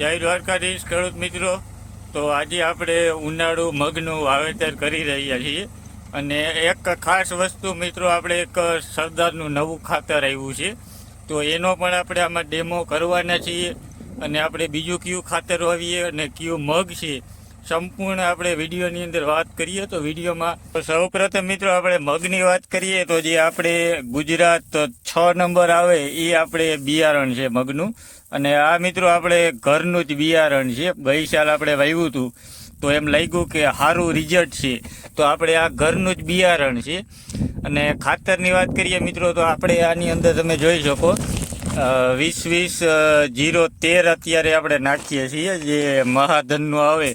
જય દ્વારકાધીશ ખેડૂત મિત્રો. તો આજે આપણે ઉનાળુ મગનું વાવેતર કરી રહ્યા છીએ અને એક ખાસ વસ્તુ મિત્રો, આપણે એક સરદારનું નવું ખાતર આવ્યું છે, તો એનો પણ આપણે આમાં ડેમો કરવાના છીએ. અને આપણે બીજું કયું ખાતર વાવીએ અને કયું મગ છે, સંપૂર્ણ આપણે વિડીયોની અંદર વાત કરીએ. તો વિડીયોમાં સૌપ્રથમ મિત્રો આપણે મગની વાત કરીએ તો જે આપણે ગુજરાત 6 નંબર આવે એ આપણે બિયારણ છે મગનું. અને આ મિત્રો આપણે ઘરનું જ બિયારણ છે. ગઈ સાલ આપણે વાવ્યું હતું તો એમ લાગ્યું કે સારું રિઝલ્ટ છે, તો આપણે આ ઘરનું જ બિયારણ છે. અને ખાતરની વાત કરીએ મિત્રો તો આપણે આની અંદર તમે જોઈ શકો 20-20-0-13 અત્યારે આપણે નાખીએ છીએ, જે મહાધનનું આવે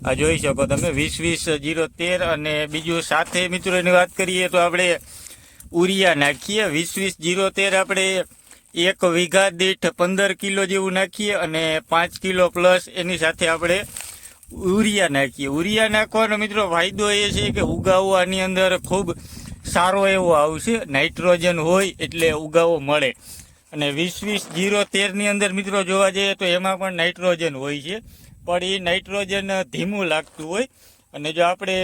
આ જોઈ શકો તમે 20-20-0-13. અને બીજું સાથે મિત્રો એની વાત કરીએ તો આપણે ઉરિયા નાખીએ 20-20-0-13. આપણે 1 વીઘા દીઠ 15 કિલો જેવું નાખીએ અને 5 કિલો પ્લસ એની સાથે આપણે ઉરિયા નાખીએ. ઉરિયા નાખવાનો મિત્રો ફાયદો એ છે કે ઉગાવો આની અંદર ખૂબ સારો એવો આવશે, નાઇટ્રોજન હોય એટલે ઉગાવો મળે. અને 20-20-0-13ની અંદર મિત્રો જોવા જઈએ તો એમાં પણ નાઇટ્રોજન હોય છે, પણ એ નાઇટ્રોજન ધીમું લાગતું હોય. અને જો આપણે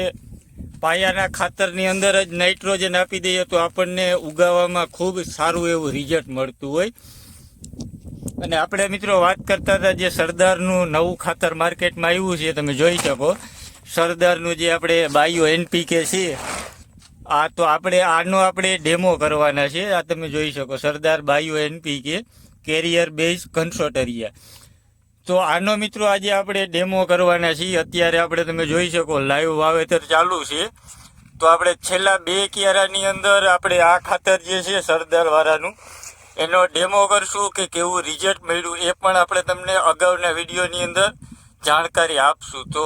પાયાના ખાતરની અંદર જ નાઇટ્રોજન આપી દઈએ તો આપણને ઉગાવવામાં ખૂબ સારું એવું રિઝલ્ટ મળતું હોય. અને આપણે મિત્રો વાત કરતા હતા જે સરદારનું નવું ખાતર માર્કેટમાં આવ્યું છે, તમે જોઈ શકો સરદારનું જે આપણે બાયો NPK છે, આ તો આનો આપણે ડેમો કરવાના છે. આ તમે જોઈ શકો Sardar bio NPK carrier base consortia. તો આનો મિત્રો આજે આપણે ડેમો કરવાના છીએ. અત્યારે આપણે તમે જોઈ શકો લાઈવ વાવેતર ચાલુ છે. તો આપણે છેલ્લા 2 ક્યારાની અંદર આપણે આ ખાતર જે છે સરદાર વાળાનું એનો ડેમો કરશું કે કેવું રિઝલ્ટ મળ્યું એ પણ આપણે તમને અગાઉના વિડીયોની અંદર જાણકારી આપશું. તો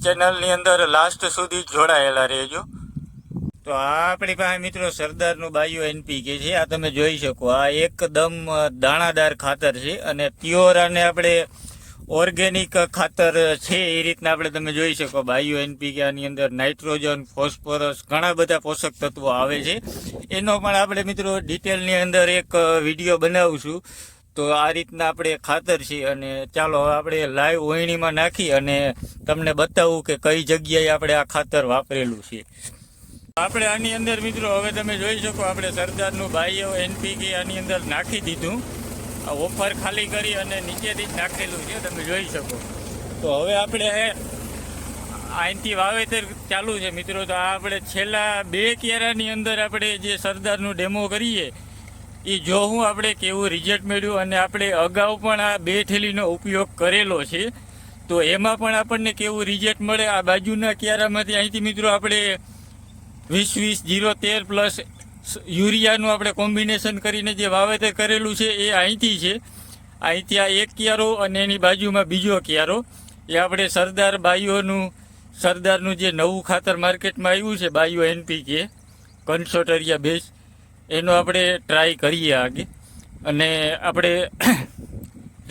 ચેનલની અંદર લાસ્ટ સુધી જોડાયેલા રહેજો. તો આ આપણી પાસે મિત્રો સરદારનું બાયો NPK છે. આ તમે જોઈ શકો આ એકદમ દાણાદાર ખાતર છે અને પ્યોર આને આપણે ઓર્ગેનિક ખાતર છે એ રીતના આપણે તમે જોઈ શકો બાયો NPK. આની અંદર નાઇટ્રોજન, ફોસ્ફરસ, ઘણા બધા પોષક તત્વો આવે છે. એનો પણ આપણે મિત્રો ડિટેલની અંદર એક વિડીયો બનાવશું. તો આ રીતના આપણે ખાતર છે. અને ચાલો આપણે લાઈવ ઓયણીમાં નાખી અને તમને બતાવું કે કઈ જગ્યાએ આપણે આ ખાતર વાપરેલું છે. આપણે આની અંદર મિત્રો હવે તમે જોઈ શકો આપણે સરદારનું બાયો NPK આની અંદર નાખી દીધું. આ ઓફર ખાલી કરી અને નીચેથી જ નાખેલું છે, તમે જોઈ શકો. તો હવે આપણે અહીંથી વાવેતર ચાલુ છે મિત્રો. તો આ આપણે છેલ્લા 2 ક્યારાની અંદર આપણે જે સરદારનું ડેમો કરીએ એ જોવું આપણે કેવું રિઝલ્ટ મળ્યું. અને આપણે અગાઉ પણ આ 2 થેલીનો ઉપયોગ કરેલો છે, તો એમાં પણ આપણને કેવું રિઝલ્ટ મળે. આ બાજુના ક્યારામાંથી અહીંથી મિત્રો આપણે 20-20-0-13 પ્લસ યુરિયાનું આપણે કોમ્બિનેશન કરીને જે વાવેતર કરેલું છે એ અહીંથી છે. અહીંથી આ 1 ક્યારો અને એની બાજુમાં બીજો ક્યારો એ આપણે સરદારનું જે નવું ખાતર માર્કેટમાં આવ્યું છે બાયો NPK કન્સોટરિયા બેઝ, એનો આપણે ટ્રાય કરીએ આગે. અને આપણે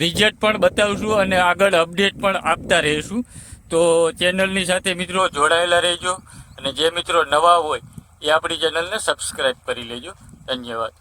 રિઝલ્ટ પણ બતાવશું અને આગળ અપડેટ પણ આપતા રહીશું. તો ચેનલની સાથે મિત્રો જોડાયેલા રહેજો. અને જે મિત્રો નવા હોય એ આપણી ચેનલને સબસ્ક્રાઈબ કરી લેજો. ધન્યવાદ.